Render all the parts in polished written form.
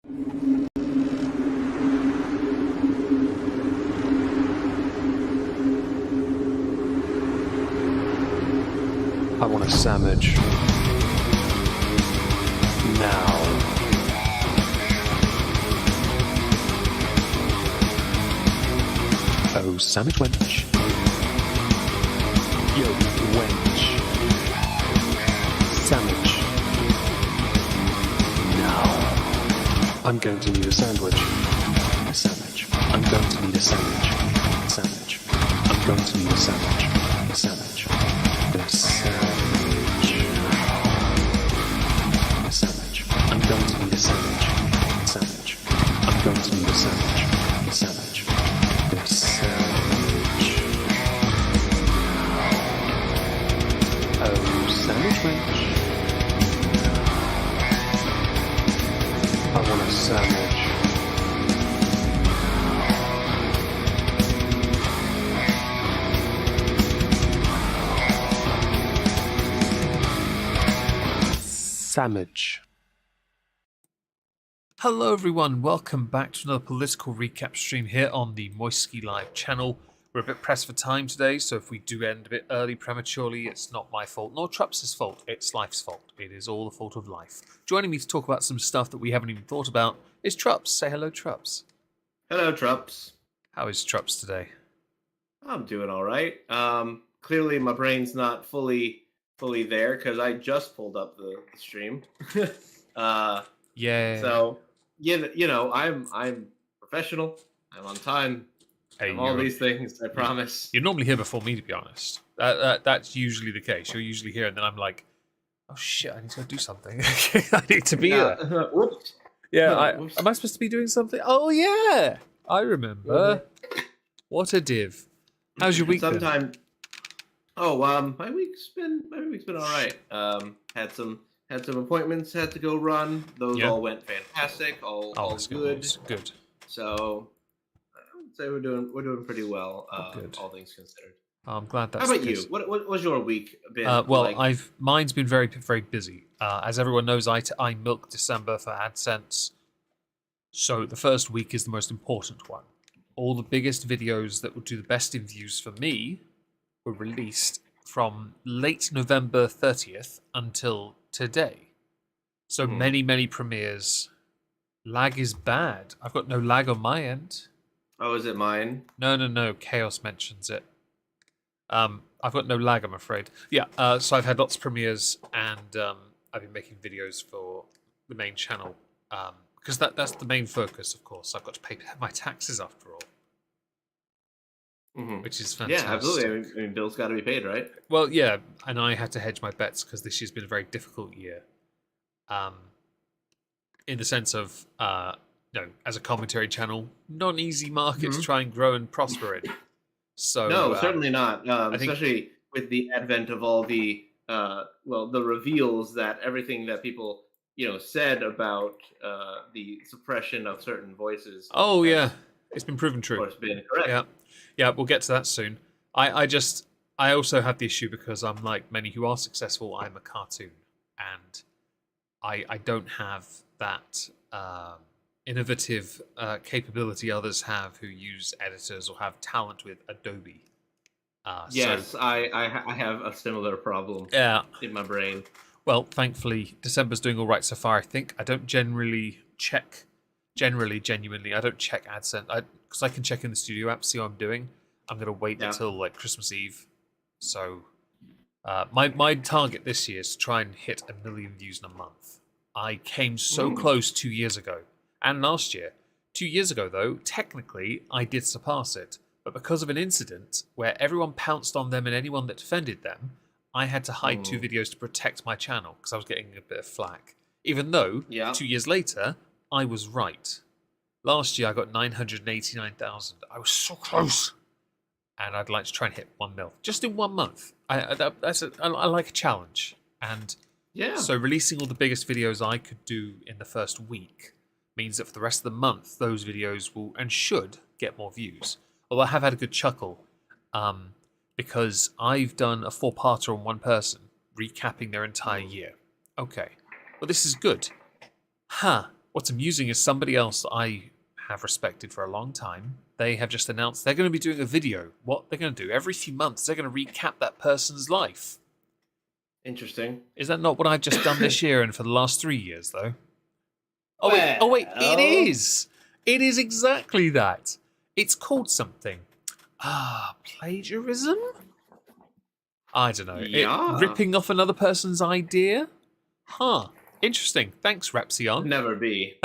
I want a sandwich. Now. Oh, sandwich wench. Yo, wench. Sandwich. Now. I'm going to need a sandwich. A sandwich. I'm going to need a sandwich. A sandwich. I'm going to need a sandwich. A sandwich. A sandwich. A sandwich. I'm going to need a sandwich. A sandwich. I'm going to need a sandwich. A sandwich. A sandwich. Oh, sandwich wench. I want a sandwich. Sandwich. Hello everyone, welcome back to another political recap stream here on the Moistski Live channel. We're a bit pressed for time today, so if we do end a bit early prematurely, it's not my fault, nor Trups' fault, it's life's fault. It is all the fault of life. Joining me to talk about some stuff that we haven't even thought about is Trups. Say hello, Trups. Hello, Trups. How is Trups today? I'm doing all right. Clearly my brain's not fully there because I just pulled up the stream. Yeah. So you know, I'm professional. I'm on time. Hey, I'm all these things. I promise. You're normally here before me, to be honest. That's usually the case. You're usually here, and then I'm like, oh shit, I need to go do something. I need to be there. Whoops. Yeah, Whoops. am I supposed to be doing something? Oh yeah, I remember. What a div. How's your week been? My week's been all right. Had some appointments, had to go run. Those all went fantastic. All good. Good. So I would say we're doing pretty well. Good. All things considered. I'm glad that's. How about you? What was your week been? Mine's been very busy. As everyone knows, I milk December for AdSense. So the first week is the most important one. All the biggest videos that would do the best in views for me were released from late November 30th until today. So many premieres. Lag is bad. I've got no lag on my end. Oh, is it mine? No. Chaos mentions it. I've got no lag, I'm afraid. Yeah, so I've had lots of premieres, and I've been making videos for the main channel. Because that's the main focus, of course. I've got to pay my taxes after all. Which is fantastic. Yeah, absolutely. I mean, bills got to be paid, right? Well, yeah, and I had to hedge my bets because this year's been a very difficult year. In the sense of, as a commentary channel, not an easy market to try and grow and prosper in. So no, certainly not. Especially with the advent of all the the reveals that everything that people said about the suppression of certain voices. Oh yeah, it's been proven true. Of course, been correct. Yeah, we'll get to that soon. I also have the issue because I'm like many who are successful. I'm a cartoon, and I don't have that innovative capability others have who use editors or have talent with Adobe. Yes, I have a similar problem. In my brain. Well, thankfully, December's doing all right so far. I think I don't genuinely, I don't check AdSense because I can check in the studio app, see what I'm doing. I'm gonna wait until like Christmas Eve. So, my target this year is to try and hit 1 million views in a month. I came so close 2 years ago and last year. 2 years ago, though, technically I did surpass it, but because of an incident where everyone pounced on them and anyone that defended them, I had to hide 2 videos to protect my channel because I was getting a bit of flack. Even though 2 years later, I was right. Last year I got 989,000. I was so close. And I'd like to try and hit 1 mil. Just in 1 month. I like a challenge. And so releasing all the biggest videos I could do in the first week means that for the rest of the month, those videos will and should get more views. Although I have had a good chuckle because I've done a 4-parter on one person, recapping their entire year. Okay, well this is good. What's amusing is somebody else that I have respected for a long time. They have just announced they're going to be doing a video. What they're going to do every few months, they're going to recap that person's life. Interesting. Is that not what I've just done this year and for the last 3 years, though? Oh, wait, it is. It is exactly that. It's called something. Plagiarism? I don't know. Yeah. Ripping off another person's idea? Huh. Interesting. Thanks, Repsion. Never be.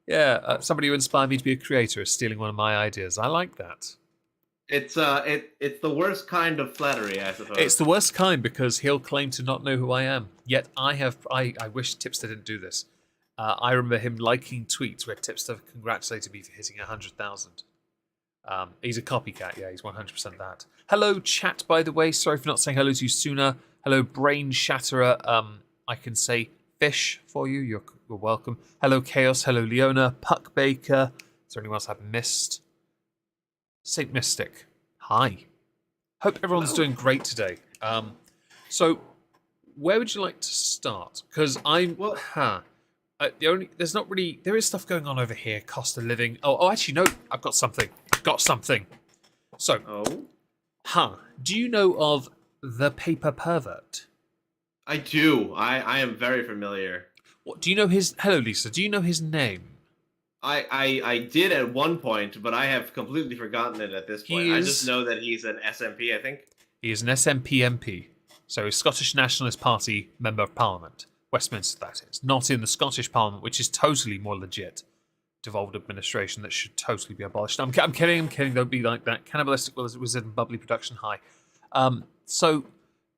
Yeah, somebody who inspired me to be a creator is stealing one of my ideas. I like that. It's the worst kind of flattery, I suppose. It's the worst kind because he'll claim to not know who I am. Yet I wish Tipster didn't do this. I remember him liking tweets where Tipster congratulated me for hitting 100,000. He's a copycat, yeah, he's 100% that. Hello, chat, by the way. Sorry for not saying hello to you sooner. Hello, Brain Shatterer. I can say fish for you. You're welcome. Hello, Chaos. Hello, Leona. Puck Baker. Is there anyone else I've missed? Saint Mystic. Hi. Hope everyone's doing great today. So, where would you like to start? Because there is stuff going on over here. Cost of living. Oh, actually, no. I've got something. So, do you know of the Paper Pervert? I do. I am very familiar. What do you know his? Hello, Lisa. Do you know his name? I did at one point, but I have completely forgotten it at this point. I just know that he's an SNP, I think. He is an SNP MP, so a Scottish Nationalist Party Member of Parliament. Westminster, that is. Not in the Scottish Parliament, which is totally more legit. Devolved administration that should totally be abolished. I'm kidding. Don't be like that. Cannibalistic Wizard and Bubbly Production High. So,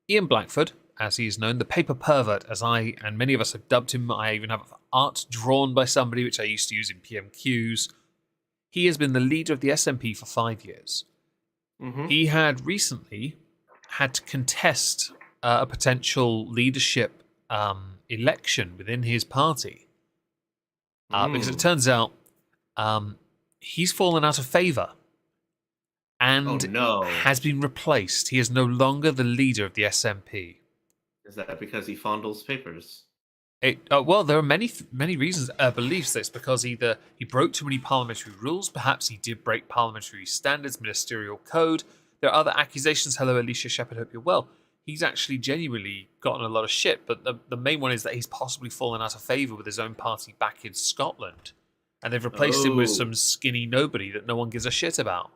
Ian Blackford, as he is known, the Paper Pervert, as I and many of us have dubbed him. I even have art drawn by somebody, which I used to use in PMQs. He has been the leader of the SNP for 5 years. Mm-hmm. He had recently had to contest a potential leadership election within his party. Because it turns out he's fallen out of favour and has been replaced. He is no longer the leader of the SNP. Is that because he fondles papers? Well, there are many reasons. Beliefs that it's because either he broke too many parliamentary rules, perhaps he did break parliamentary standards, ministerial code. There are other accusations. Hello, Alicia Shepherd, hope you're well. He's actually genuinely gotten a lot of shit, but the main one is that he's possibly fallen out of favour with his own party back in Scotland. And they've replaced him with some skinny nobody that no one gives a shit about.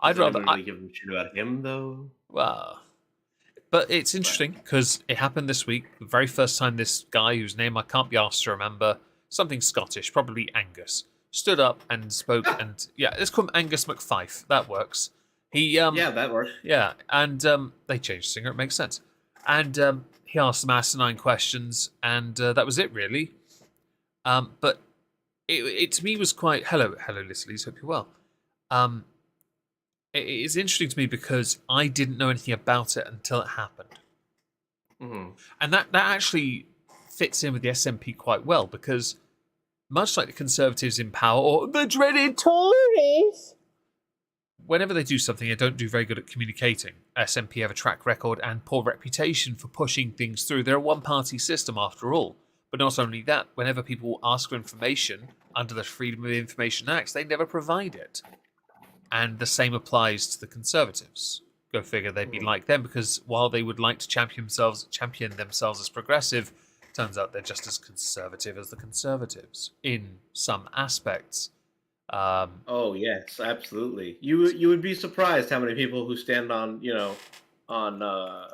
I'd rather really give a shit about him, though. Well, but it's interesting because it happened this week. The very first time this guy, whose name I can't be asked to remember, something Scottish, probably Angus, stood up and spoke. And yeah, let's call him Angus McFife. That works. That works. Yeah, and they changed the singer. It makes sense. And he asked some asinine questions, and that was it, really. But it to me was quite... Hello, Lizzlies, hope you're well. It's interesting to me because I didn't know anything about it until it happened. Mm-hmm. And that actually fits in with the SNP quite well, because much like the Conservatives in power, or the dreaded Tories, whenever they do something, they don't do very good at communicating. SNP have a track record and poor reputation for pushing things through. They're a one-party system, after all. But not only that, whenever people ask for information under the Freedom of Information Act, they never provide it. And the same applies to the Conservatives. Go figure, they'd be like them, because while they would like to champion themselves as progressive, turns out they're just as conservative as the Conservatives in some aspects. Oh yes, absolutely. You would be surprised how many people who stand on on a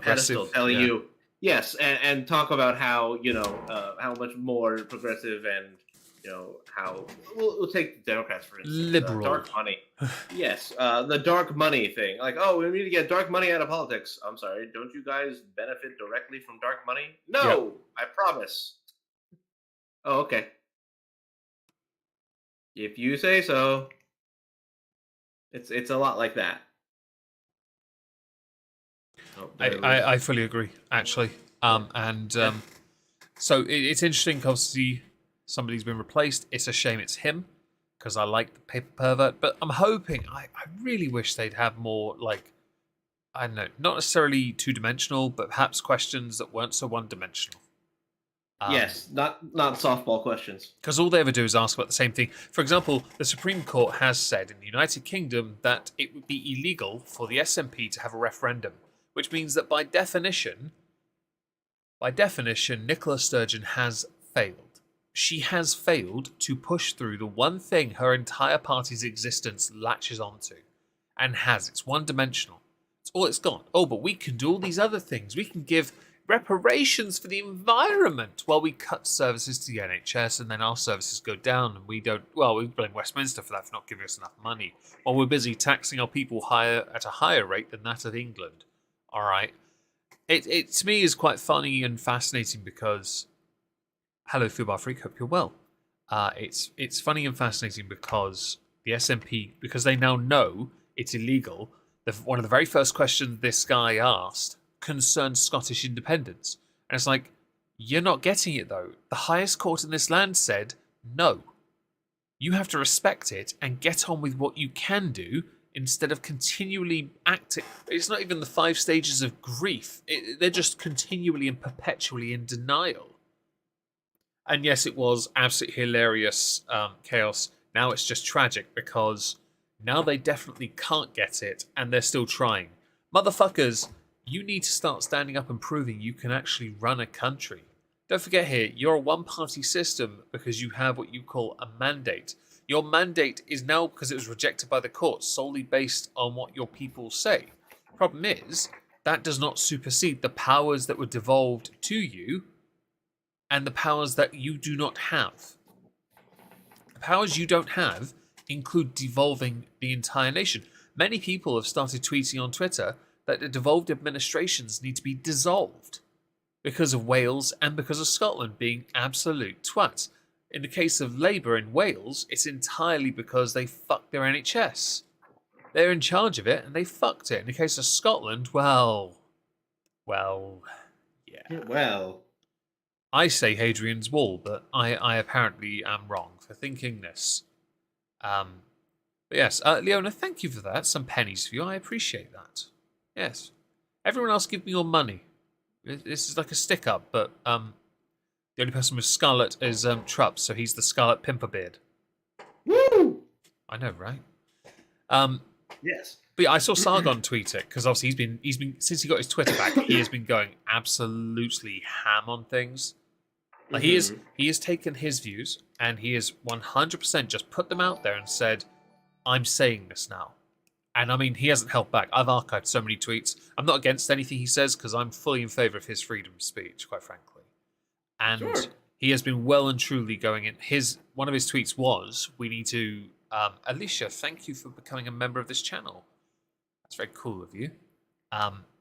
pedestal tell you yes, and talk about how how much more progressive and how we'll take the Democrats for instance. Liberal. Dark money. Yes, the dark money thing. Like, oh, we need to get dark money out of politics. I'm sorry, don't you guys benefit directly from dark money? No, I promise. Oh, okay. If you say so. It's a lot like that. Oh, I fully agree, actually. So it's interesting, obviously, somebody's been replaced. It's a shame it's him, because I like the Paper Pervert, but I'm hoping, I really wish they'd have more, like, I don't know, not necessarily two-dimensional, but perhaps questions that weren't so one-dimensional. Yes, not softball questions. Because all they ever do is ask about the same thing. For example, the Supreme Court has said in the United Kingdom that it would be illegal for the SNP to have a referendum, which means that by definition, Nicola Sturgeon has failed. She has failed to push through the one thing her entire party's existence latches onto, and has. It's one-dimensional. It's all it's got. Oh, but we can do all these other things. We can give reparations for the environment while we cut services to the NHS, and then our services go down, and we don't. Well, we blame Westminster for that, for not giving us enough money, while we're busy taxing our people at a higher rate than that of England. All right, it to me is quite funny and fascinating because, hello, Fubar Freak, hope you're well. It's funny and fascinating because the SNP, because they now know it's illegal. One of the very first questions this guy asked concerned Scottish independence. And it's like, you're not getting it though. The highest court in this land said no. You have to respect it and get on with what you can do instead of continually acting. It's not even the 5 stages of grief. They're just continually and perpetually in denial. And yes, it was absolutely hilarious chaos. Now it's just tragic because now they definitely can't get it and they're still trying. Motherfuckers, you need to start standing up and proving you can actually run a country. Don't forget here, you're a one-party system because you have what you call a mandate. Your mandate is now, because it was rejected by the courts, solely based on what your people say. Problem is, that does not supersede the powers that were devolved to you and the powers that you do not have. The powers you don't have include devolving the entire nation. Many people have started tweeting on Twitter that the devolved administrations need to be dissolved because of Wales and because of Scotland being absolute twats. In the case of Labour in Wales, it's entirely because they fucked their NHS. They're in charge of it and they fucked it. In the case of Scotland, well, yeah. Well, I say Hadrian's Wall, but I apparently am wrong for thinking this. But yes, Leona, thank you for that. Some pennies for you. I appreciate that. Yes. Everyone else give me your money. This is like a stick-up, but the only person with Scarlet is Trups, so he's the Scarlet Pimperbeard. Woo! I know, right? Yes. But yeah, I saw Sargon tweet it, because obviously he's been since he got his Twitter back, he has been going absolutely ham on things. Like he has taken his views and he has 100% just put them out there and said, I'm saying this now. And I mean, he hasn't held back. I've archived so many tweets. I'm not against anything he says because I'm fully in favour of his freedom of speech, quite frankly. And he has been well and truly going in. One of his tweets was, we need to... Alicia, thank you for becoming a member of this channel. That's very cool of you.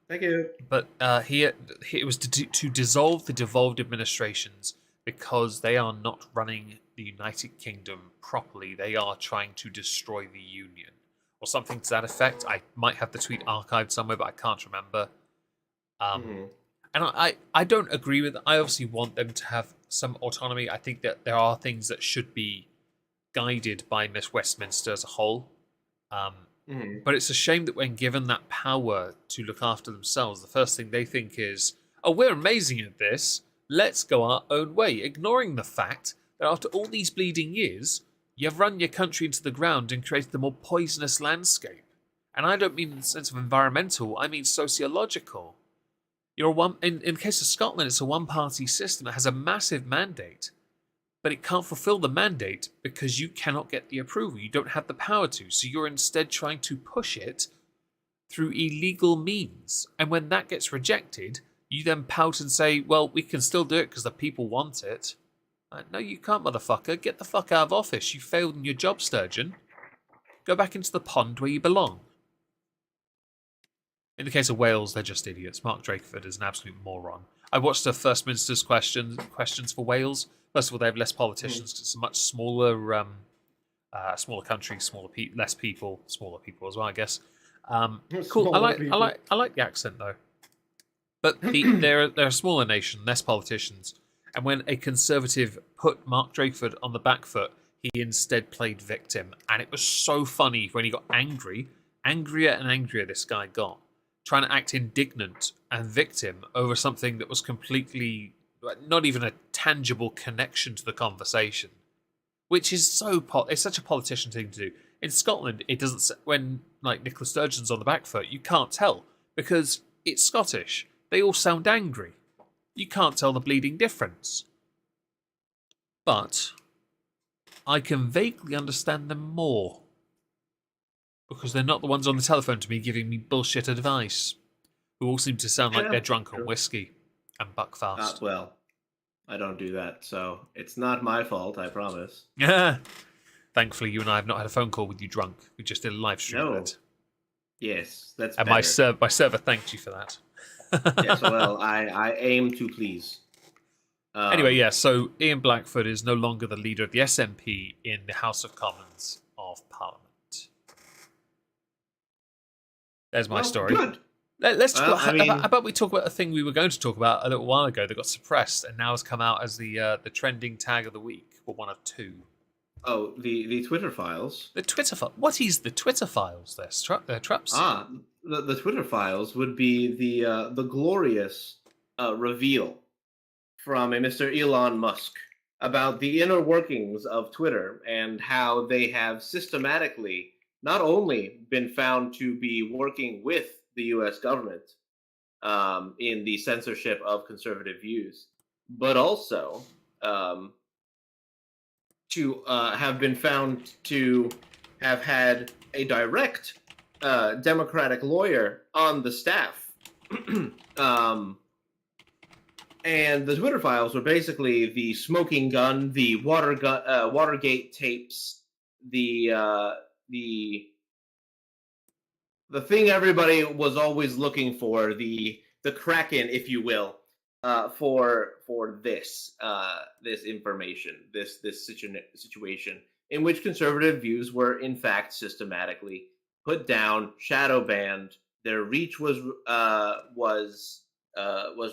Thank you. But it was to dissolve the devolved administrations because they are not running the United Kingdom properly. They are trying to destroy the Union. Or something to that effect. I might have the tweet archived somewhere, but I can't remember. And I don't agree with it. I obviously want them to have some autonomy. I think that there are things that should be guided by Miss Westminster as a whole. But it's a shame that when given that power to look after themselves, the first thing they think is, oh, we're amazing at this. Let's go our own way, ignoring the fact that after all these bleeding years, you've run your country into the ground and created a more poisonous landscape. And I don't mean in the sense of environmental, I mean sociological. In the case of Scotland, it's a one-party system that has a massive mandate, but it can't fulfill the mandate because you cannot get the approval. You don't have the power to, so you're instead trying to push it through illegal means. And when that gets rejected, you then pout and say, well, we can still do it because the people want it. No, you can't, motherfucker. Get the fuck out of office. You failed in your job, Sturgeon. Go back into the pond where you belong. In the case of Wales, they're just idiots. Mark Drakeford is an absolute moron. I watched the First Minister's questions for Wales. First of all, they have less politicians because it's a much smaller country, less people, smaller people as well, I guess. Cool. I like the accent though. But they're a smaller nation, less politicians. And when a Conservative put Mark Drakeford on the back foot, he instead played victim. And it was so funny when he got angry. Angrier and angrier this guy got. Trying to act indignant and victim over something that was completely not even a tangible connection to the conversation, which is it's such a politician thing to do. In Scotland, it doesn't. When like Nicola Sturgeon's on the back foot, you can't tell because it's Scottish. They all sound angry. You can't tell the bleeding difference. But I can vaguely understand them more because they're not the ones on the telephone to me giving me bullshit advice, who all seem to sound like they're drunk on whiskey and buckfast. Well, I don't do that, so it's not my fault, I promise. Yeah. Thankfully, you and I have not had a phone call with you drunk. We just did a live stream of it. Yes, that's and better. my server thanked you for that. Yes, well, I aim to please. Anyway, yeah, so Ian Blackford is no longer the leader of the SNP in the House of Commons of Parliament. There's my story. Good. Let's talk how about we talk about a thing we were going to talk about a little while ago that got suppressed and now has come out as the trending tag of the week, or one of two. Oh, the Twitter files. The Twitter file. What is the Twitter files? There, Trups. The Twitter files would be the glorious reveal from a Mr. Elon Musk about the inner workings of Twitter and how they have systematically not only been found to be working with the U.S. government in the censorship of conservative views, but also to have been found to have had a direct Democratic lawyer on the staff. And the Twitter files were basically the smoking gun, the Watergate tapes, the thing everybody was always looking for, the Kraken, if you will, for this information, this situation in which conservative views were in fact systematically put down, shadow banned. Their reach was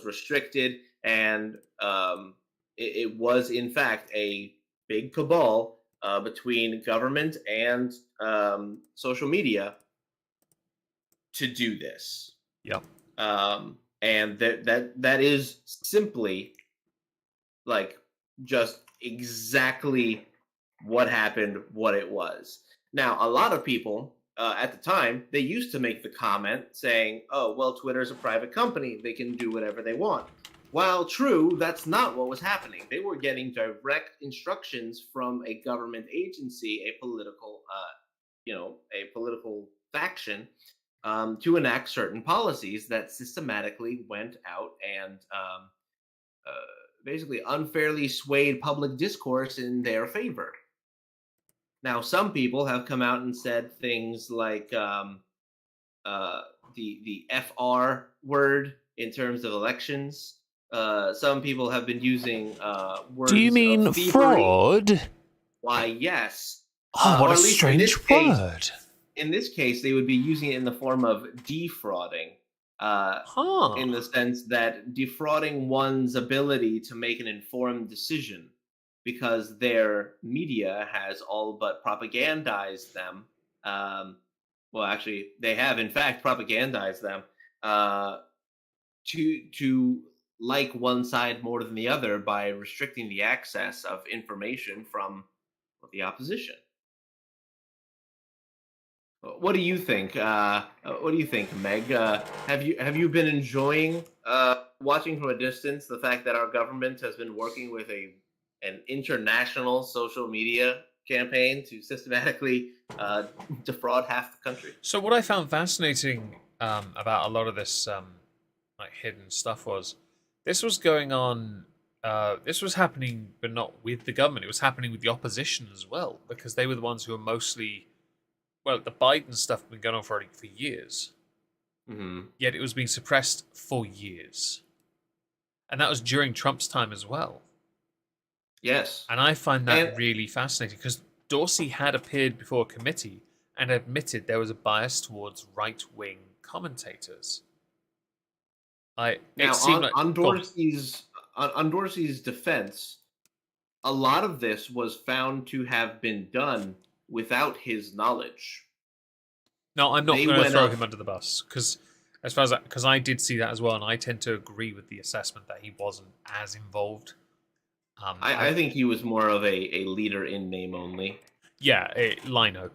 restricted, and it was in fact a big cabal between government and social media to do this. Yep. And that is simply like just exactly what happened, what it was. Now, a lot of people at the time, they used to make the comment saying, oh, well, Twitter's a private company. They can do whatever they want. While true, that's not what was happening. They were getting direct instructions from a government agency, a political faction, to enact certain policies that systematically went out and basically unfairly swayed public discourse in their favor. Now, some people have come out and said things like the FR word in terms of elections. Some people have been using words. Do you mean fraud? Why, yes. Oh, what a strange word. In this case, they would be using it in the form of defrauding, in the sense that defrauding one's ability to make an informed decision because their media has all but propagandized them. Well, actually, they have, in fact, propagandized them to like one side more than the other by restricting the access of information from the opposition. What do you think? What do you think, Meg? Have you been enjoying watching from a distance the fact that our government has been working with an international social media campaign to systematically defraud half the country? So what I found fascinating about a lot of this like hidden stuff was this was going on. This was happening, but not with the government. It was happening with the opposition as well, because they were the ones who were mostly. Well, the Biden stuff had been going on for years. Mm-hmm. Yet it was being suppressed for years. And that was during Trump's time as well. Yes. And I find that really fascinating because Dorsey had appeared before a committee and admitted there was a bias towards right-wing commentators. On Dorsey's defense, a lot of this was found to have been done without his knowledge. No, I'm not going to throw him under the bus because As far as because I did see that as well, and I tend to agree with the assessment that he wasn't as involved. I think he was more of a leader in name only. Yeah, Lino,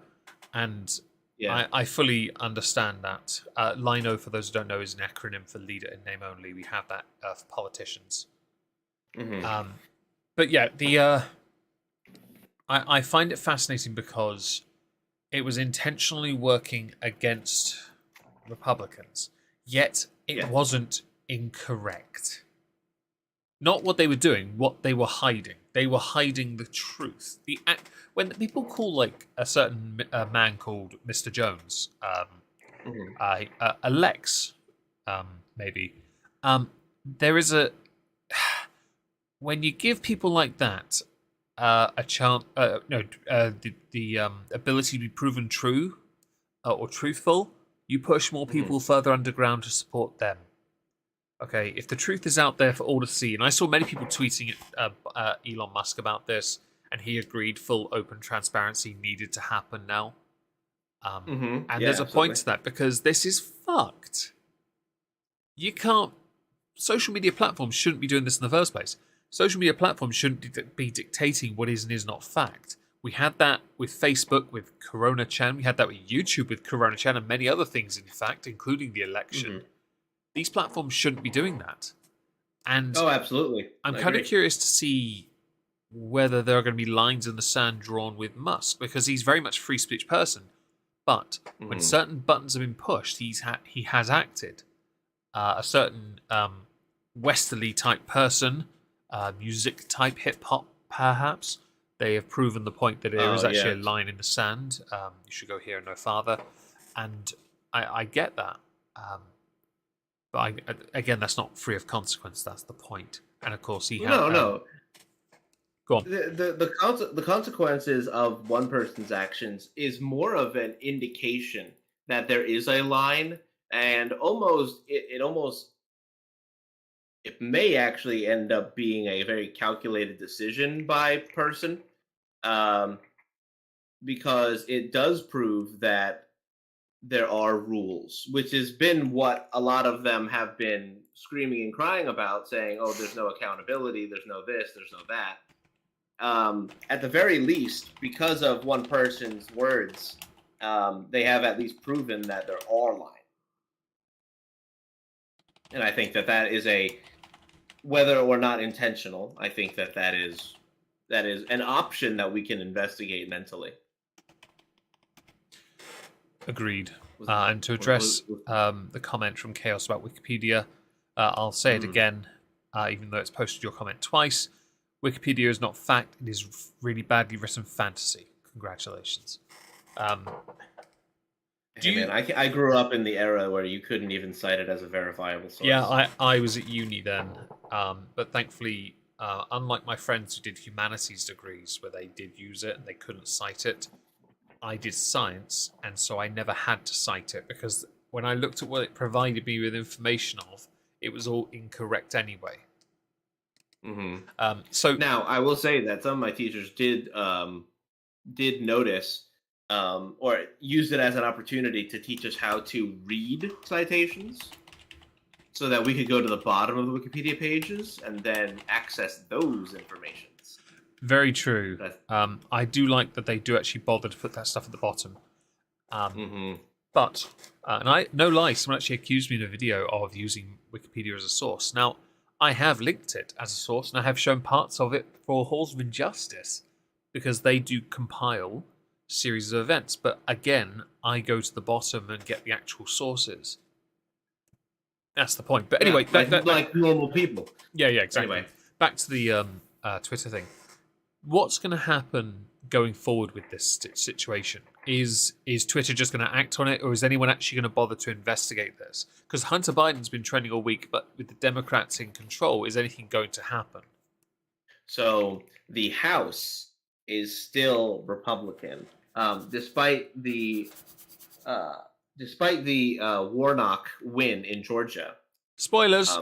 and Yeah. I fully understand that. Lino, for those who don't know, is an acronym for leader in name only. We have that for politicians. Mm-hmm. But yeah, I find it fascinating because it was intentionally working against Republicans, yet it wasn't incorrect. Not what they were doing, what they were hiding. They were hiding the truth. When people call like a certain man called Mr. Jones, Alex, maybe, there is a when you give people like that a chance, the ability to be proven true or truthful, you push more people further underground to support them. Okay, if the truth is out there for all to see, and I saw many people tweeting at Elon Musk about this, and he agreed full open transparency needed to happen now. And there's a point to that because this is fucked. You can't. Social media platforms shouldn't be doing this in the first place. Social media platforms shouldn't be dictating what is and is not fact. We had that with Facebook with Corona Chan. We had that with YouTube with Corona Chan and many other things, in fact, including the election. These platforms shouldn't be doing that. And absolutely. I'm kind of curious to see whether there are going to be lines in the sand drawn with Musk, because he's very much a free speech person. But when certain buttons have been pushed, he has acted. A certain westerly type person, music type hip hop, perhaps. They have proven the point that there is actually a line in the sand. You should go here and no farther. And I get that. But again, that's not free of consequence. That's the point. And of course, he had... No. Go on. The consequences of one person's actions is more of an indication that there is a line, and it may actually end up being a very calculated decision by person, because it does prove that there are rules, which has been what a lot of them have been screaming and crying about, saying, oh, there's no accountability, there's no this, there's no that. At the very least, because of one person's words, they have at least proven that there are lines. And I think that is whether or not intentional, I think that is an option that we can investigate mentally. Agreed. And to address the comment from Chaos about Wikipedia, I'll say it again, even though it's posted your comment twice. Wikipedia is not fact. It is really badly written fantasy. Congratulations. I grew up in the era where you couldn't even cite it as a verifiable source. Yeah, I was at uni then. But thankfully, unlike my friends who did humanities degrees where they did use it and they couldn't cite it, I did science, and so I never had to cite it because when I looked at what it provided me with information of, it was all incorrect anyway. So now I will say that some of my teachers did notice or used it as an opportunity to teach us how to read citations, so that we could go to the bottom of the Wikipedia pages and then access those informations. Very true. I do like that they do actually bother to put that stuff at the bottom. But, and no lie, someone actually accused me in a video of using Wikipedia as a source. Now, I have linked it as a source, and I have shown parts of it for Halls of Injustice, because they do compile series of events. But again, I go to the bottom and get the actual sources. That's the point. But anyway, like normal people. Yeah, exactly. Anyway, back to the Twitter thing. What's going to happen going forward with this situation? Is Twitter just going to act on it, or is anyone actually going to bother to investigate this? Because Hunter Biden's been trending all week, but with the Democrats in control, is anything going to happen? So the House is still Republican, despite the Warnock win in Georgia. Spoilers.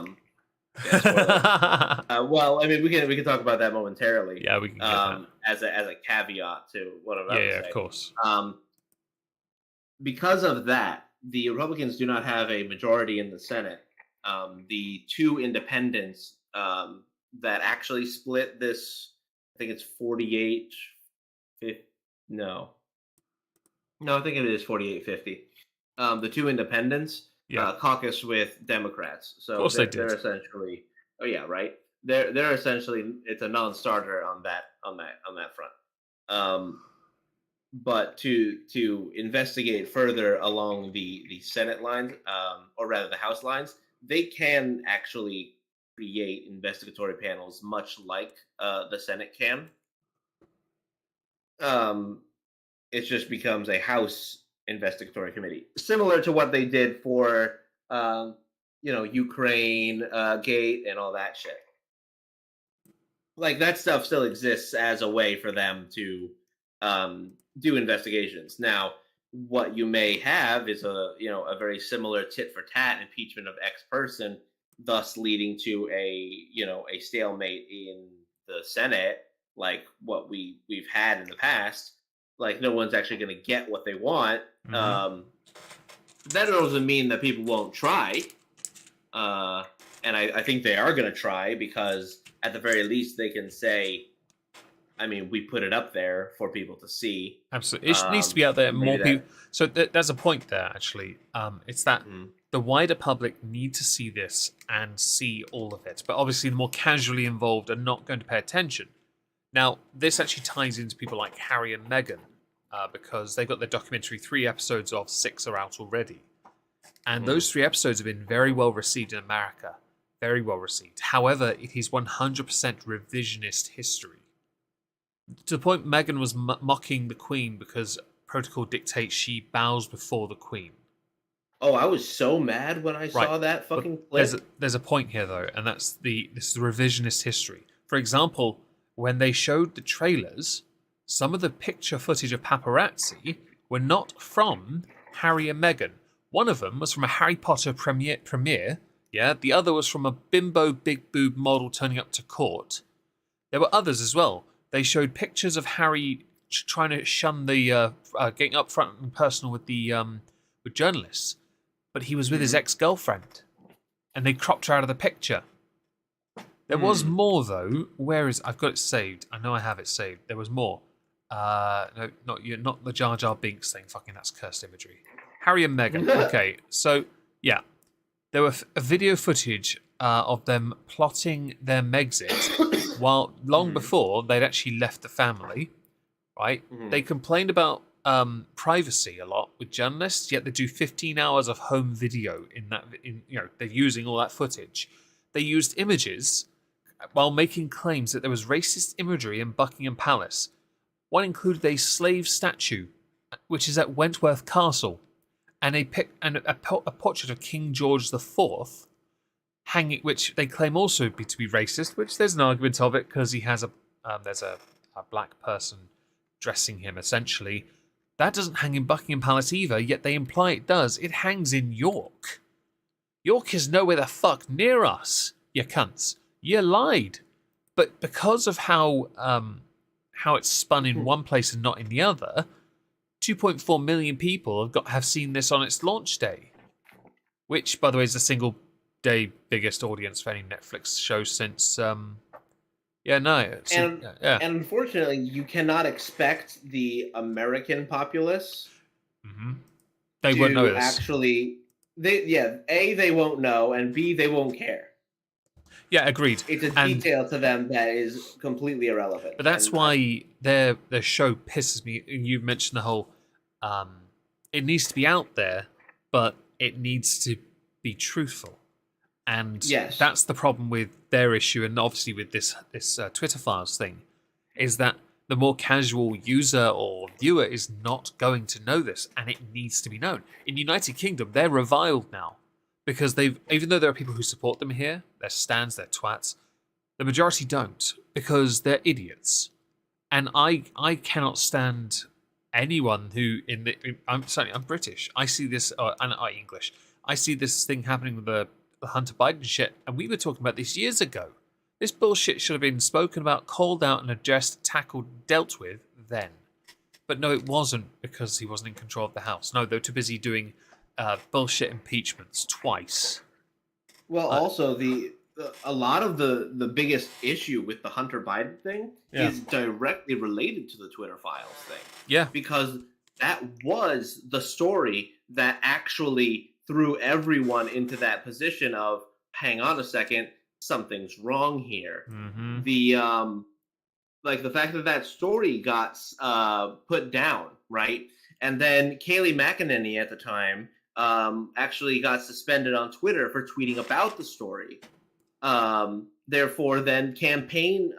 Well, I mean, we can talk about that momentarily. Yeah, we can get that. as a caveat to what I'm about to say. Yeah, of course. Because of that, the Republicans do not have a majority in the Senate. The two independents that actually split this, I think it's 48, 50, no, I think it is 48-50. The two independents caucus with Democrats, so of course they're essentially, oh yeah, right. They're essentially, it's a non-starter on that front. But to investigate further along the Senate lines, or rather the House lines, they can actually create investigatory panels much like the Senate can. It just becomes a House investigatory committee, similar to what they did for Ukraine Gate and all that shit. Like, that stuff still exists as a way for them to do investigations. Now, what you may have is a very similar tit for tat impeachment of X person, thus leading to a stalemate in the Senate, like what we've had in the past. Like, no one's actually going to get what they want. Mm-hmm. That doesn't mean that people won't try. And I think they are going to try, because at the very least they can say, I mean, we put it up there for people to see. Absolutely. It needs to be out there. More people. So there's a point there, actually. It's that the wider public need to see this and see all of it. But obviously the more casually involved are not going to pay attention. Now, this actually ties into people like Harry and Meghan, because they've got their documentary, 3 episodes of 6 are out already. And those 3 episodes have been very well received in America. Very well received. However, it is 100% revisionist history. To the point Meghan was mocking the Queen because protocol dictates she bows before the Queen. Oh, I was so mad when I saw that fucking clip. There's a point here, though, and this is the revisionist history. For example, when they showed the trailers, some of the picture footage of paparazzi were not from Harry and Meghan. One of them was from a Harry Potter premiere. Yeah, the other was from a bimbo big boob model turning up to court. There were others as well. They showed pictures of Harry trying to shun the getting up front and personal with the with journalists, but he was with his ex-girlfriend, and they cropped her out of the picture. There was more, though. Where is? I've got it saved. I know I have it saved. There was more. No, not the Jar Jar Binks thing. Fucking, that's cursed imagery. Harry and Meghan. Okay, so yeah, there were video footage of them plotting their Megxit while long before they'd actually left the family. Right? They complained about privacy a lot with journalists, yet they do 15 hours of home video in that. They're using all that footage. They used images while making claims that there was racist imagery in Buckingham Palace. One included a slave statue, which is at Wentworth Castle, and a portrait of King George IV hanging, which they claim also to be racist. Which there's an argument of it because he has there's a black person dressing him essentially. That doesn't hang in Buckingham Palace either. Yet they imply it does. It hangs in York. York is nowhere the fuck near us, you cunts. You lied. But because of how it's spun in one place and not in the other, 2.4 million people have seen this on its launch day. Which, by the way, is the single day biggest audience for any Netflix show since... And unfortunately, you cannot expect the American populace they won't know this. Actually... they won't know, and B, they won't care. Yeah, agreed. It's a detail to them that is completely irrelevant. But that's why their show pisses me. You mentioned the whole, it needs to be out there, but it needs to be truthful. And that's the problem with their issue, and obviously with this Twitter Files thing, is that the more casual user or viewer is not going to know this, and it needs to be known. In the United Kingdom, they're reviled now because even though there are people who support them here, they're stans, they're twats, the majority don't because they're idiots. And I cannot stand anyone who I'm British. I see this, and I English. I see this thing happening with the Hunter Biden shit, and we were talking about this years ago. This bullshit should have been spoken about, called out, and addressed, tackled, dealt with then. But no, it wasn't because he wasn't in control of the House. No, they were too busy doing bullshit impeachments twice. Well, also a lot of the biggest issue with the Hunter Biden thing is directly related to the Twitter files thing. Yeah, because that was the story that actually threw everyone into that position of, hang on a second, something's wrong here. Mm-hmm. The fact that story got put down, right? And then Kayleigh McEnany at the time actually got suspended on Twitter for tweeting about the story. Therefore, then campaign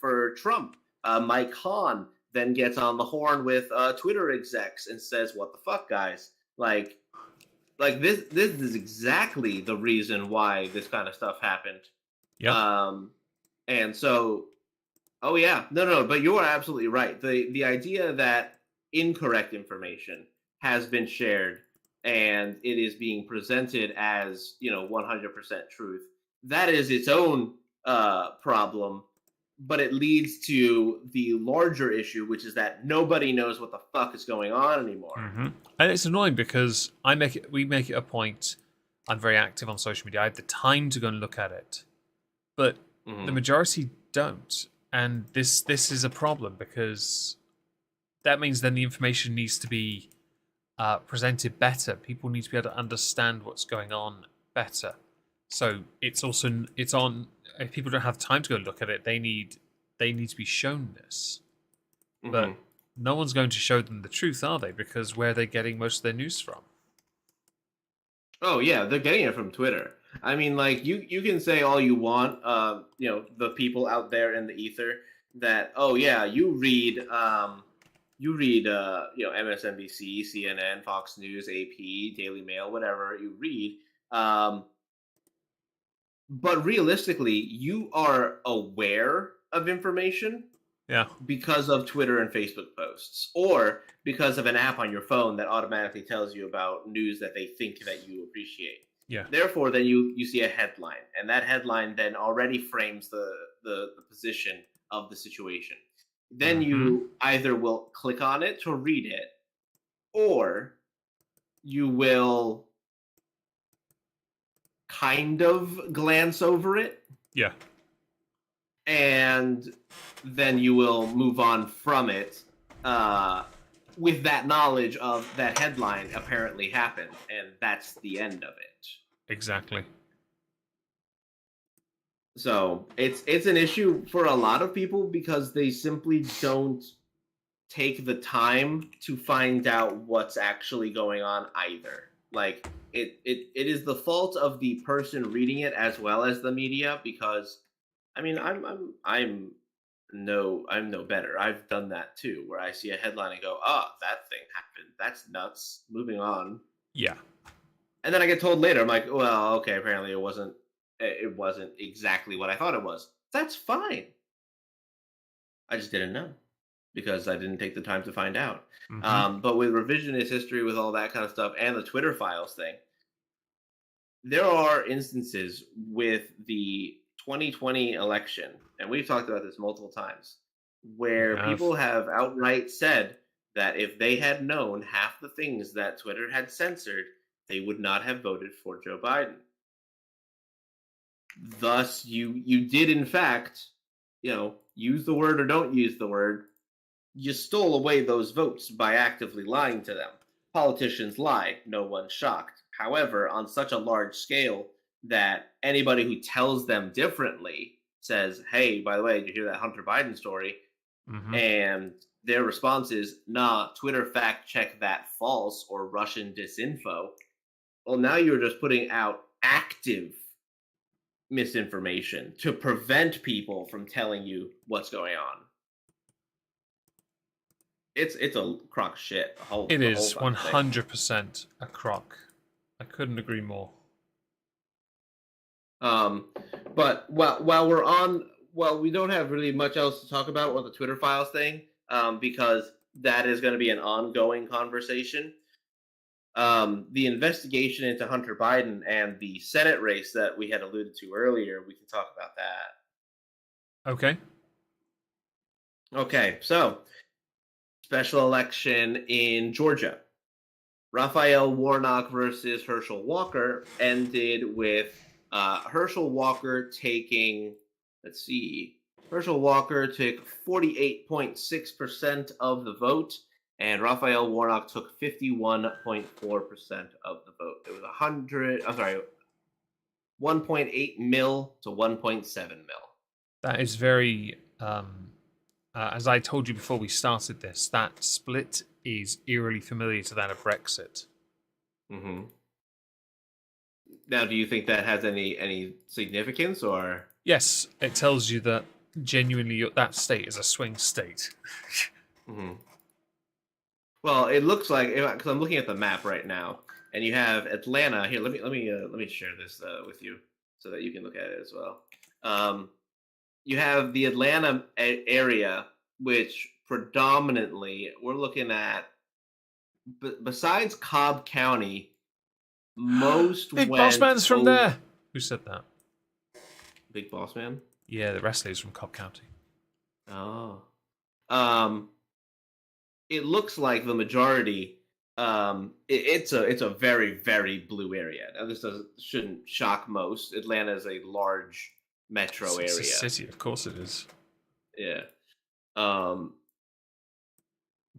for Trump, Mike Hahn then gets on the horn with Twitter execs and says, "What the fuck, guys? Like this is exactly the reason why this kind of stuff happened." Yeah. And so, oh yeah, no, but you are absolutely right. The idea that incorrect information has been shared and it is being presented as 100% truth, that is its own problem, but it leads to the larger issue, which is that nobody knows what the fuck is going on anymore. Mm-hmm. And it's annoying because we make it a point. I'm very active on social media. I have the time to go and look at it, but the majority don't. And this is a problem because that means then the information needs to be presented better. People need to be able to understand what's going on better. So it's on. If people don't have time to go look at it, they need to be shown this. But no one's going to show them the truth, are they? Because where are they getting most of their news from? Oh yeah, they're getting it from Twitter. I mean, like you can say all you want, the people out there in the ether that, oh yeah, you read MSNBC, CNN, Fox News, AP, Daily Mail, whatever you read. But realistically, you are aware of information because of Twitter and Facebook posts, or because of an app on your phone that automatically tells you about news that they think that you appreciate. Yeah. Therefore, then you see a headline, and that headline then already frames the position of the situation. Then you either will click on it to read it, or you will kind of glance over it. Yeah. And then you will move on from it with that knowledge of that headline apparently happened, and that's the end of it. Exactly. So it's an issue for a lot of people because they simply don't take the time to find out what's actually going on either. Like it is the fault of the person reading it as well as the media, because I mean I'm no better. I've done that too, where I see a headline and go, "Oh, that thing happened. That's nuts." Moving on. Yeah. And then I get told later, I'm like, "Well, okay, apparently it wasn't exactly what I thought it was." That's fine. I just didn't know because I didn't take the time to find out. But with revisionist history, with all that kind of stuff, and the Twitter files thing, there are instances with the 2020 election, and we've talked about this multiple times, where people have outright said that if they had known half the things that Twitter had censored, they would not have voted for Joe Biden. Thus, you did in fact, use the word or don't use the word, you stole away those votes by actively lying to them. Politicians lie, no one's shocked. However, on such a large scale that anybody who tells them differently says, "Hey, by the way, did you hear that Hunter Biden story?" And their response is, "Nah, Twitter fact check that false or Russian disinfo." Well, now you're just putting out active misinformation to prevent people from telling you what's going on. It's a crock of shit. It is 100% a crock. I couldn't agree more. But while we're on, we don't have really much else to talk about with the Twitter files thing, because that is going to be an ongoing conversation. The investigation into Hunter Biden and the Senate race that we had alluded to earlier, we can talk about that. Okay, so special election in Georgia. Raphael Warnock versus Herschel Walker ended with Herschel Walker taking, let's see, Herschel Walker took 48.6% of the vote, and Raphael Warnock took 51.4% of the vote. It was 1.8 mil to 1.7 mil. That is very, as I told you before we started this, that split is eerily familiar to that of Brexit. Mm-hmm. Now, do you think that has any significance, or? Yes, it tells you that genuinely that state is a swing state. Mm-hmm. Well, it looks like, because I'm looking at the map right now, and you have Atlanta here. Let me share this with you so that you can look at it as well. You have the Atlanta area, which predominantly we're looking at. Besides Cobb County, most Big went Boss Man's from there. Who said that? Big Boss Man. Yeah, the wrestler is from Cobb County. Oh. It looks like the majority. It's a very, very blue area. Now, this shouldn't shock most. Atlanta is a large metro area. It's a city, of course it is. Yeah.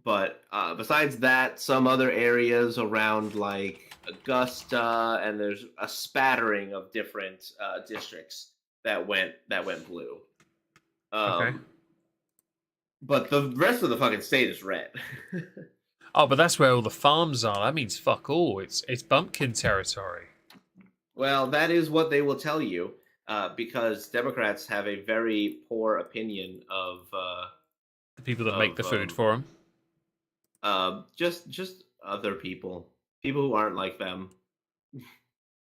But besides that, some other areas around like Augusta, and there's a spattering of different districts that went blue. Okay. But the rest of the fucking state is red. Oh, but that's where all the farms are. That means fuck all. It's bumpkin territory. Well, that is what they will tell you, because Democrats have a very poor opinion of the people that make the food for them. Just other people who aren't like them.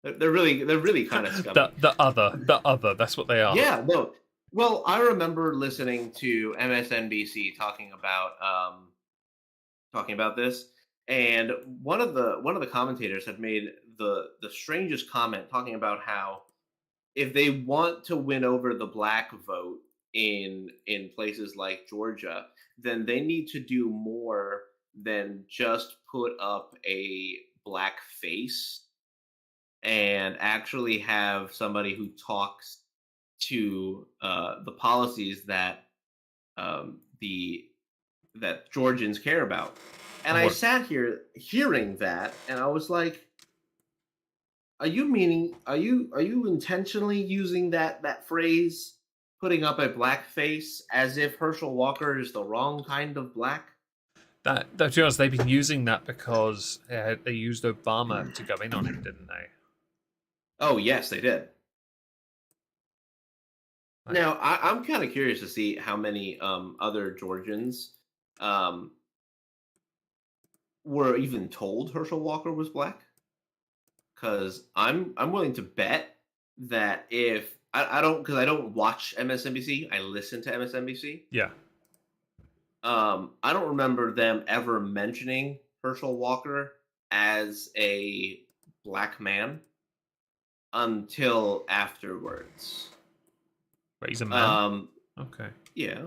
They're really kind of scummy. the other. That's what they are. Yeah, no. Well, I remember listening to MSNBC talking about this, and one of the commentators had made the strangest comment, talking about how if they want to win over the black vote in places like Georgia, then they need to do more than just put up a black face and actually have somebody who talks to the policies that that Georgians care about. And I sat here hearing that, and I was like, are you intentionally using that phrase, putting up a black face, as if Herschel Walker is the wrong kind of black? To be honest, they've been using that because they used Obama to go in on it, didn't they? Oh, yes, they did. Right. Now, I'm kind of curious to see how many other Georgians were even told Herschel Walker was black. Because I'm willing to bet that if I don't watch MSNBC, I listen to MSNBC. Yeah. I don't remember them ever mentioning Herschel Walker as a black man until afterwards. But he's a man. Okay. Yeah.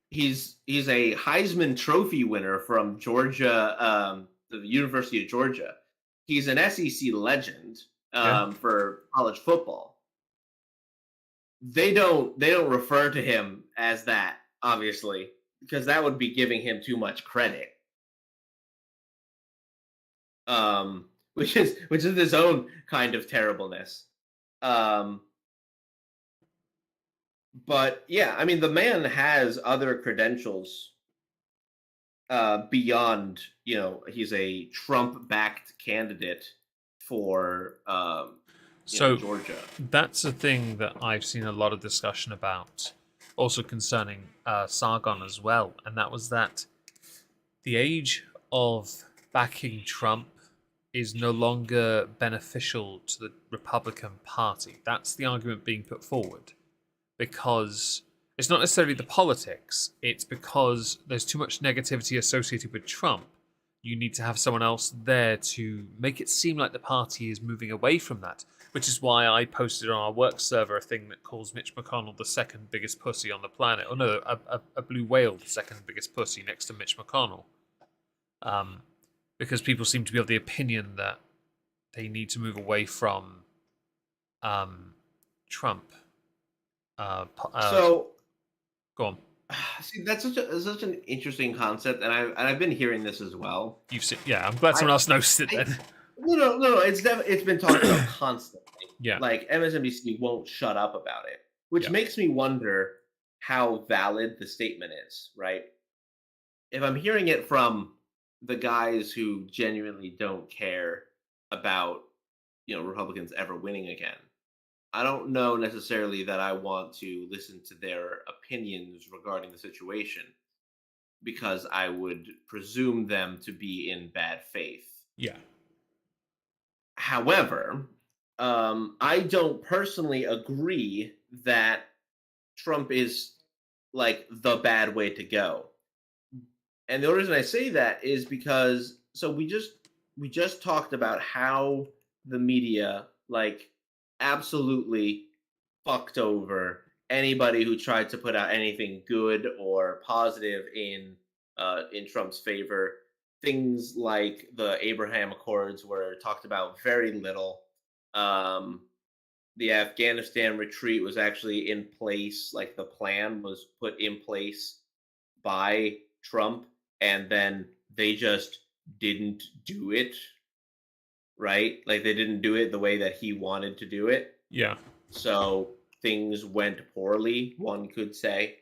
He's a Heisman Trophy winner from Georgia, the University of Georgia. He's an SEC legend for college football. They don't refer to him as that, obviously, because that would be giving him too much credit. Which is his own kind of terribleness. But yeah, I mean, the man has other credentials beyond, he's a Trump-backed candidate for Georgia. That's a thing that I've seen a lot of discussion about, also concerning Sargon as well, and that was that the age of backing Trump is no longer beneficial to the Republican Party. That's the argument being put forward. Because it's not necessarily the politics, it's because there's too much negativity associated with Trump. You need to have someone else there to make it seem like the party is moving away from that, which is why I posted on our work server a thing that calls Mitch McConnell the second biggest pussy on the planet. Oh no, a blue whale, the second biggest pussy next to Mitch McConnell. because people seem to be of the opinion that they need to move away from Trump. So, go on. see, that's such an interesting concept, and I've been hearing this as well. You've seen, yeah. I'm glad someone else noticed it then. No. It's been talked about constantly. Yeah. Like MSNBC won't shut up about it, which makes me wonder how valid the statement is. Right? If I'm hearing it from the guys who genuinely don't care about Republicans ever winning again, I don't know necessarily that I want to listen to their opinions regarding the situation, because I would presume them to be in bad faith. Yeah. However, I don't personally agree that Trump is like the bad way to go. And the only reason I say that is because we just talked about how the media absolutely fucked over anybody who tried to put out anything good or positive in Trump's favor. Things like the Abraham Accords were talked about very little. The Afghanistan retreat was actually in place, like the plan was put in place by Trump, and then they just didn't do it, right? Like they didn't do it the way that he wanted to do it. Yeah. So things went poorly, one could say.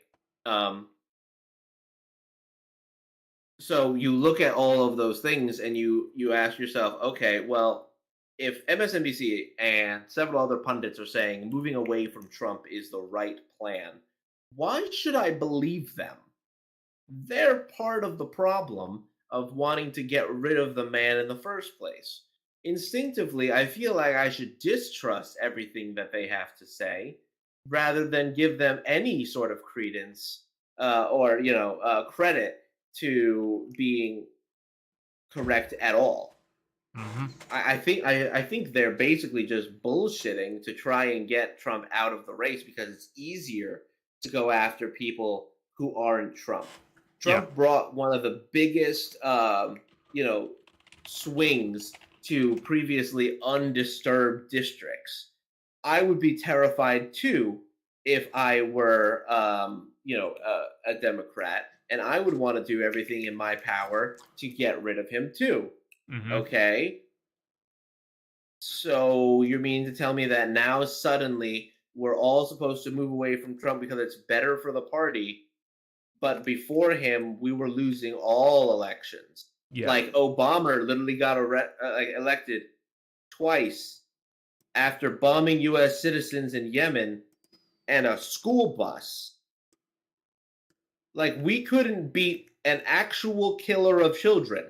So you look at all of those things and you ask yourself, okay, well, if MSNBC and several other pundits are saying moving away from Trump is the right plan, why should I believe them? They're part of the problem of wanting to get rid of the man in the first place. Instinctively, I feel like I should distrust everything that they have to say rather than give them any sort of credence or credit to being correct at all. Mm-hmm. I think they're basically just bullshitting to try and get Trump out of the race because it's easier to go after people who aren't Trump. Trump brought one of the biggest, swings to previously undisturbed districts. I would be terrified too if I were, a Democrat, and I would want to do everything in my power to get rid of him too. Mm-hmm. Okay. So you mean to tell me that now suddenly we're all supposed to move away from Trump because it's better for the party, but before him we were losing all elections? Yeah. Like Obama literally got elected twice after bombing U.S. citizens in Yemen and a school bus. Like, we couldn't beat an actual killer of children.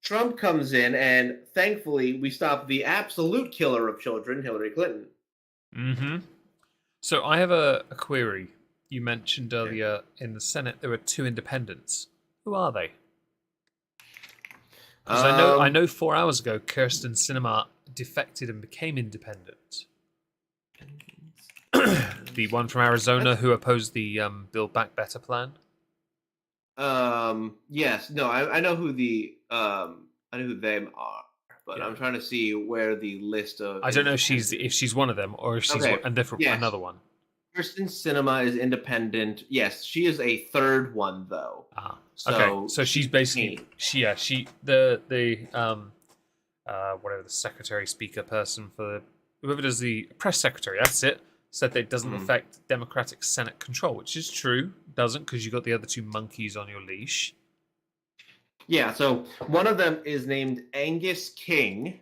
Trump comes in, and thankfully, we stopped the absolute killer of children, Hillary Clinton. Mm-hmm. So I have a query. You mentioned earlier in the Senate there were 2 independents. Who are they? Because I know 4 hours ago Kirsten Sinema defected and became independent. The one from Arizona who opposed the Build Back Better plan. Yes, no, I know who I know who them are, but I'm trying to see where the list of. I don't know if she's one of them or if she's another one. Kirsten Sinema is independent. Yes, she is a third one though. Okay, so she's basically the whatever the secretary speaker person for whoever does the press secretary. That's it. Said that it doesn't affect Democratic Senate control, which is true. Doesn't, because you got the other 2 monkeys on your leash. Yeah, so one of them is named Angus King,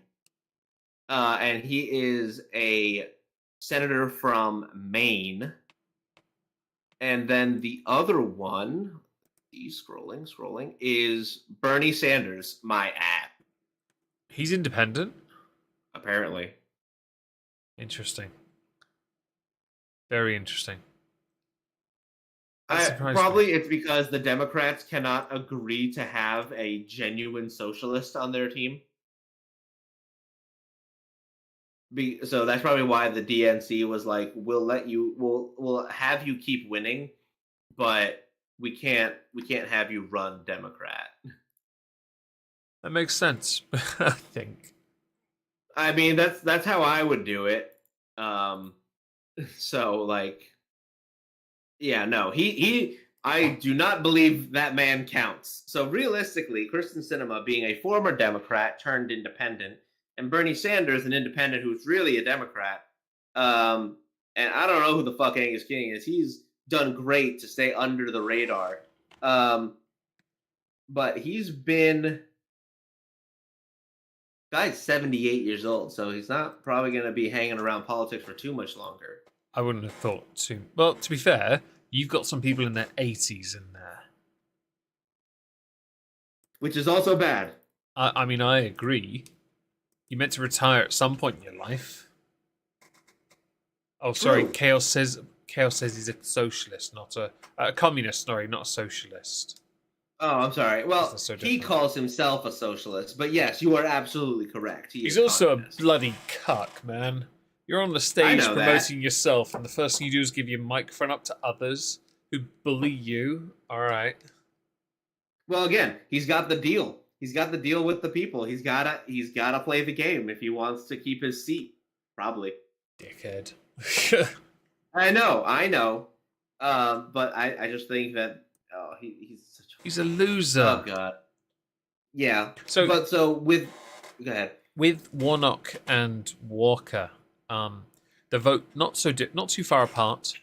and he is a senator from Maine. And then the other one, scrolling, is Bernie Sanders, my app. He's independent? Apparently. Interesting. Very interesting. Probably it's because the Democrats cannot agree to have a genuine socialist on their team. So that's probably why the DNC was like, we'll have you keep winning, but we can't have you run Democrat. That makes sense. I think. I mean, that's how I would do it. So like, yeah, no, I do not believe that man counts. So realistically, Kristen Sinema being a former Democrat turned independent, and Bernie Sanders, an independent who's really a Democrat, and I don't know who the fuck Angus King is. He's done great to stay under the radar, but he's been guy's 78 years old, so he's not probably going to be hanging around politics for too much longer. I wouldn't have thought too. Well, to be fair, you've got some people in their 80s in there. Which is also bad. I mean, I agree. You meant to retire at some point in your life. Oh, sorry. True. Chaos says he's a socialist, not a communist. Sorry, not a socialist. Oh, I'm sorry. Well, So he calls himself a socialist, but yes, you are absolutely correct. He's also a bloody cuck, man. You're on the stage promoting yourself, and the first thing you do is give your microphone up to others who bully you. All right. Well, again, he's got the deal. He's got the deal with the people. He's gotta play the game if he wants to keep his seat. Probably. Dickhead. I know. But I just think that he's a loser. Oh god. Yeah. So with go ahead. With Warnock and Walker, the vote not too far apart.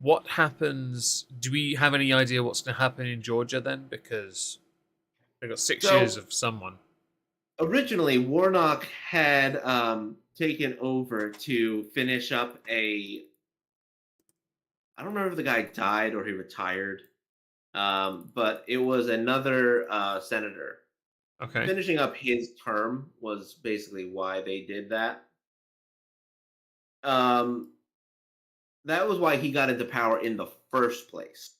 What happens? Do we have any idea what's going to happen in Georgia then? Because they got 6 years of someone. Originally, Warnock had taken over to finish up I don't remember if the guy died or he retired, but it was another senator. Okay. Finishing up his term was basically why they did that. That was why he got into power in the first place.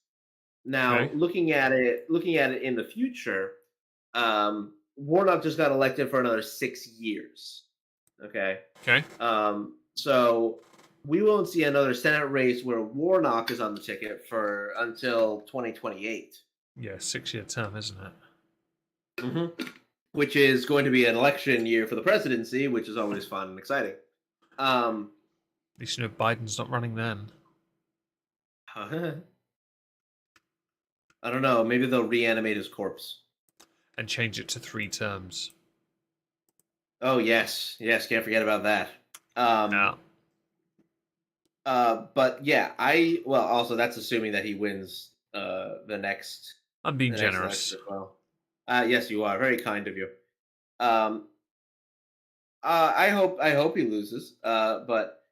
Now, looking at it in the future, Warnock just got elected for another 6 years. Okay. So we won't see another Senate race where Warnock is on the ticket until 2028. Yeah, 6-year term, isn't it? Mm-hmm. Which is going to be an election year for the presidency, which is always fun and exciting. At least you know Biden's not running then. I don't know. Maybe they'll reanimate his corpse and change it to 3 terms. Oh yes, can't forget about that. No. But yeah, also that's assuming that he wins the next. I'm being generous. Well, yes, you are very kind of you. I hope he loses. But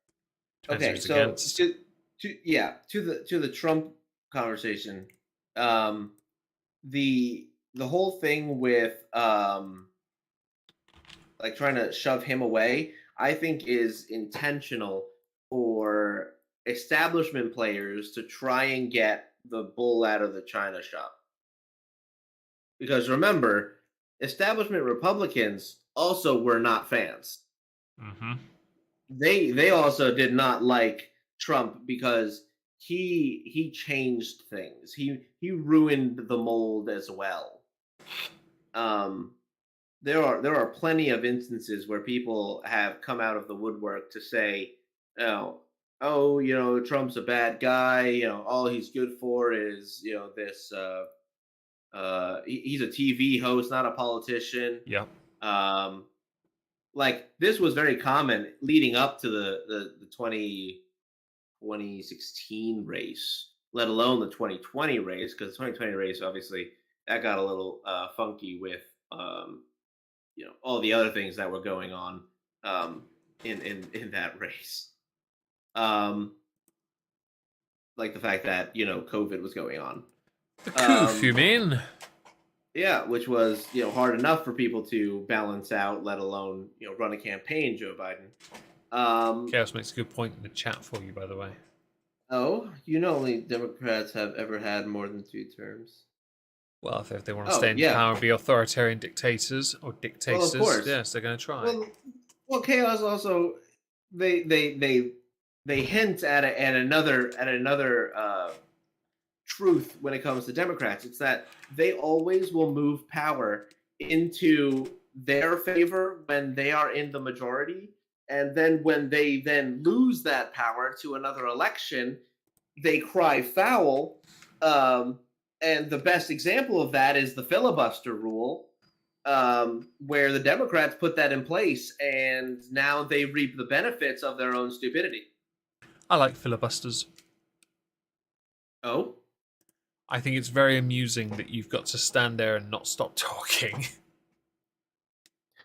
okay, so to the Trump conversation, the whole thing with like trying to shove him away, I think is intentional for establishment players to try and get the bull out of the china shop. Because remember, establishment Republicans also were not fans. Mm-hmm. They also did not like Trump because he changed things. He ruined the mold as well. There are plenty of instances where people have come out of the woodwork to say, Trump's a bad guy. All he's good for is this. He's a TV host, not a politician. Yeah. Like this was very common leading up to the 2016 race, let alone the 2020 race, because the 2020 race obviously that got a little funky with all the other things that were going on in that race. Like the fact that COVID was going on. The coup, you mean? Yeah, which was hard enough for people to balance out, let alone run a campaign. Joe Biden. Chaos makes a good point in the chat for you, by the way. Oh, only Democrats have ever had more than 2 terms. Well, if they want to stay in power and be authoritarian dictators or dictators, well, of course. Yes, they're going to try. Well, Chaos also they hint at another truth when it comes to Democrats. It's that they always will move power into their favor when they are in the majority, and then when they then lose that power to another election, they cry foul. And the best example of that is the filibuster rule, where the Democrats put that in place, and now they reap the benefits of their own stupidity. I like filibusters. Oh? I think it's very amusing that you've got to stand there and not stop talking.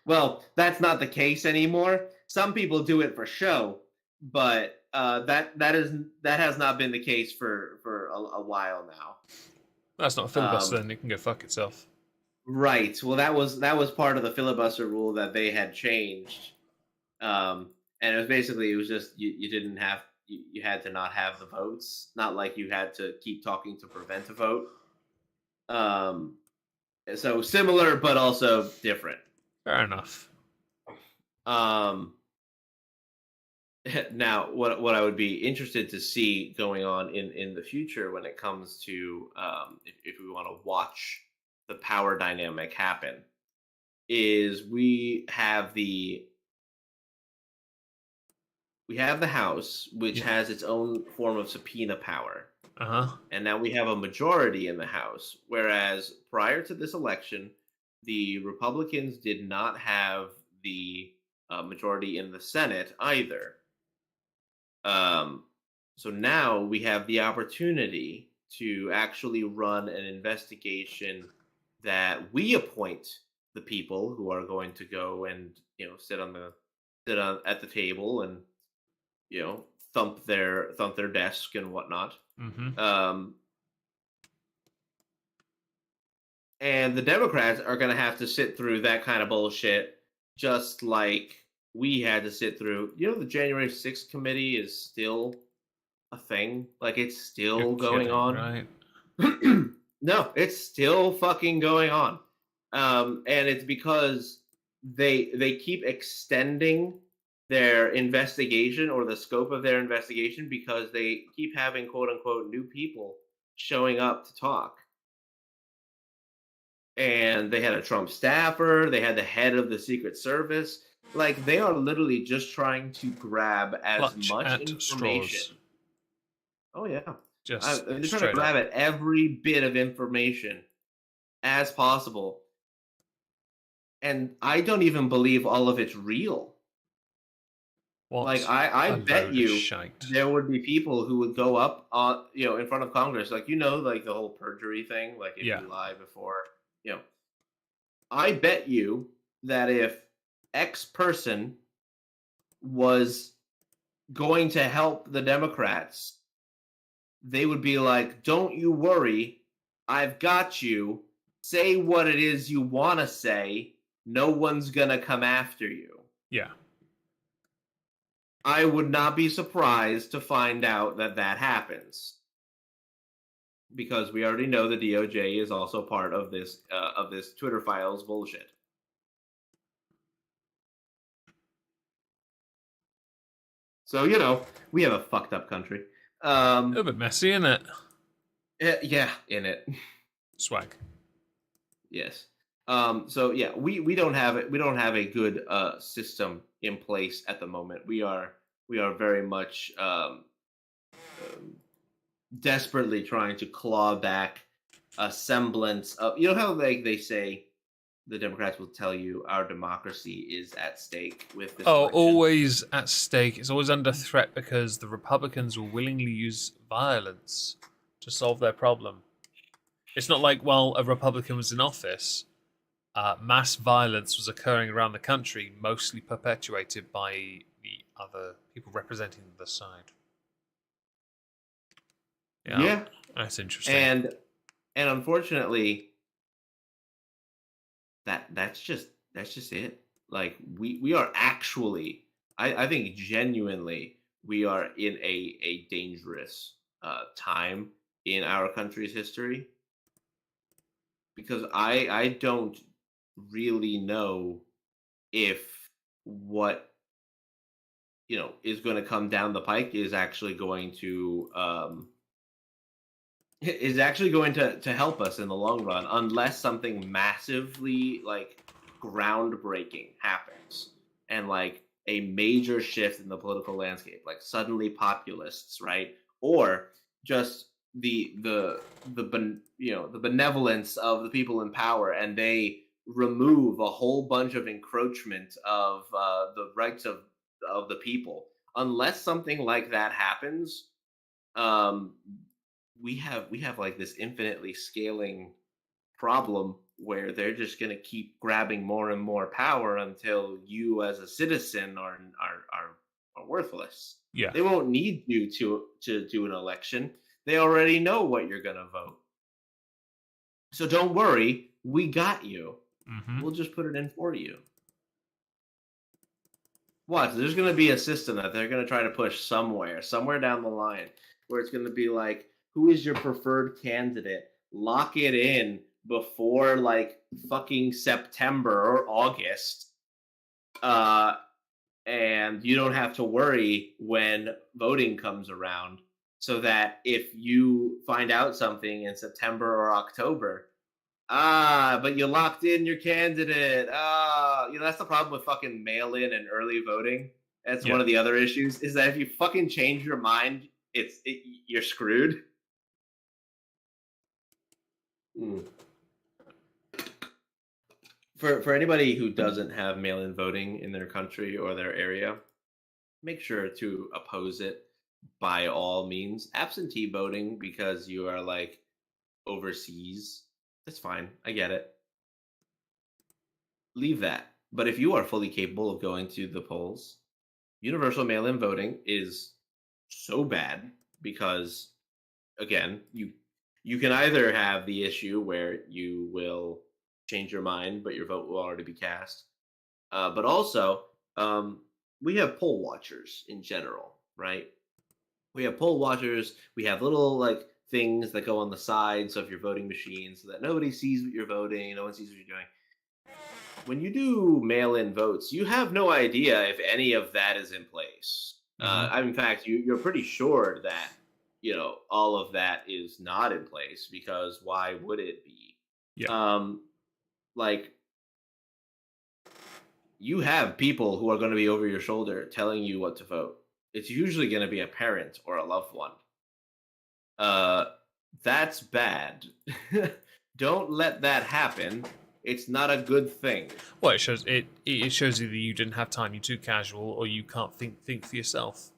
Well, that's not the case anymore. Some people do it for show, but that has not been the case for a while now. That's not a filibuster, then it can go fuck itself. Right. Well, that was part of the filibuster rule that they had changed, and it was basically just you didn't have you had to not have the votes, not like you had to keep talking to prevent a vote. So similar but also different. Fair enough. Now, what I would be interested to see going on in the future when it comes to if we want to watch the power dynamic happen, is we have the House, which has its own form of subpoena power. And now we have a majority in the House, whereas prior to this election, the Republicans did not have the majority in the Senate either. So now we have the opportunity to actually run an investigation that we appoint the people who are going to go and sit at the table and thump their desk and whatnot. And the Democrats are going to have to sit through that kind of bullshit, just like we had to sit through. The January 6th committee is still a thing. Like, it's still going on. Right? No, it's still fucking going on. And it's because they keep extending their investigation, or the scope of their investigation, because they keep having quote unquote new people showing up to talk. And they had a Trump staffer, they had the head of the Secret Service. Like, they are literally just trying to grab as much information. Straws. Oh yeah, they're trying to grab at every bit of information as possible. And I don't even believe all of it's real. Like, I bet you there would be people who would go up on in front of Congress, like like the whole perjury thing, like if you lie before, I bet you that if X person was going to help the Democrats, they would be like, "Don't you worry, I've got you. Say what it is you want to say. No one's gonna come after you." Yeah. I would not be surprised to find out that happens, because we already know the DOJ is also part of this Twitter files bullshit. So we have a fucked up country. A little bit messy, isn't it? Yeah, in it. Swag. Yes. So yeah, we don't have it. We don't have a good system in place at the moment. We are very much desperately trying to claw back a semblance of how they say, the Democrats will tell you, our democracy is at stake with this election. Always at stake. It's always under threat because the Republicans will willingly use violence to solve their problem. It's not like while a Republican was in office, mass violence was occurring around the country, mostly perpetuated by the other people representing the side. Yeah. That's interesting. And unfortunately, that's just it. Like, we are actually, I think genuinely, we are in a dangerous time in our country's history, because I don't really know if what is going to come down the pike is actually going to is actually going to help us in the long run, unless something massively like groundbreaking happens and like a major shift in the political landscape, like suddenly populists, right? Or just the benevolence of the people in power, and they remove a whole bunch of encroachment of the rights of the people. Unless something like that happens, um, we have like this infinitely scaling problem where they're just going to keep grabbing more and more power until you as a citizen are worthless. Yeah. They won't need you to do an election. They already know what you're going to vote. So don't worry, we got you. Mm-hmm. We'll just put it in for you. Watch, there's going to be a system that they're going to try to push somewhere down the line, where it's going to be like, who is your preferred candidate? Lock it in before like fucking September or August. And you don't have to worry when voting comes around, so that if you find out something in September or October, but you locked in your candidate. That's the problem with fucking mail-in and early voting. That's one of the other issues, is that if you fucking change your mind, you're screwed. For anybody who doesn't have mail-in voting in their country or their area, make sure to oppose it by all means. Absentee voting, because you are like overseas, that's fine. I get it. Leave that. But if you are fully capable of going to the polls, universal mail-in voting is so bad because, again, you can either have the issue where you will change your mind, but your vote will already be cast. But also, we have poll watchers in general, right? We have poll watchers. We have little like things that go on the sides of your voting machine so that nobody sees what you're voting, no one sees what you're doing. When you do mail-in votes, you have no idea if any of that is in place. In fact, you're pretty sure that all of that is not in place, because why would it be? Yeah. Like, you have people who are going to be over your shoulder telling you what to vote. It's usually going to be a parent or a loved one. That's bad. Don't let that happen. It's not a good thing. Well, it shows either you didn't have time, you're too casual, or you can't think for yourself.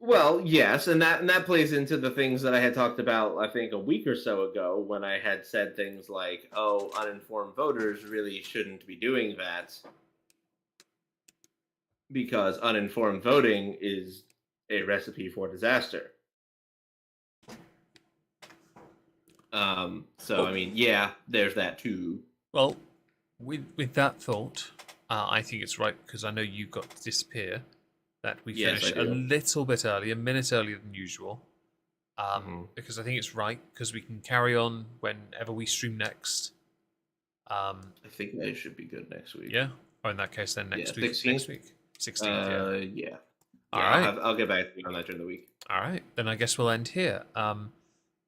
Well, yes, and that plays into the things that I had talked about, I think, a week or so ago, when I had said things like, "Oh, uninformed voters really shouldn't be doing that, because uninformed voting is a recipe for disaster." I mean, yeah, there's that too. Well, with that thought, I think it's right, because I know you've got to disappear, that we finish a little bit early, a minute earlier than usual, because I think it's right, because we can carry on whenever we stream next. I think I should be good next week. Yeah? Or in that case, then next week. 16th? Next week. 16th, yeah. All right. I'll get back to you on that during the week. All right. Then I guess we'll end here.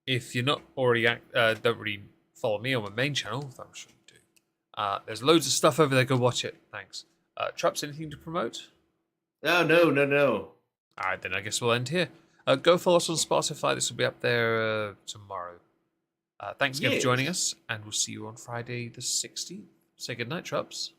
If you're not already don't really follow me on my main channel, that I shouldn't do. There's loads of stuff over there. Go watch it. Thanks. Trups, anything to promote? No. All right, then I guess we'll end here. Go follow us on Spotify. This will be up there tomorrow. Thanks again for joining us, and we'll see you on Friday the 16th. Say goodnight, Trups.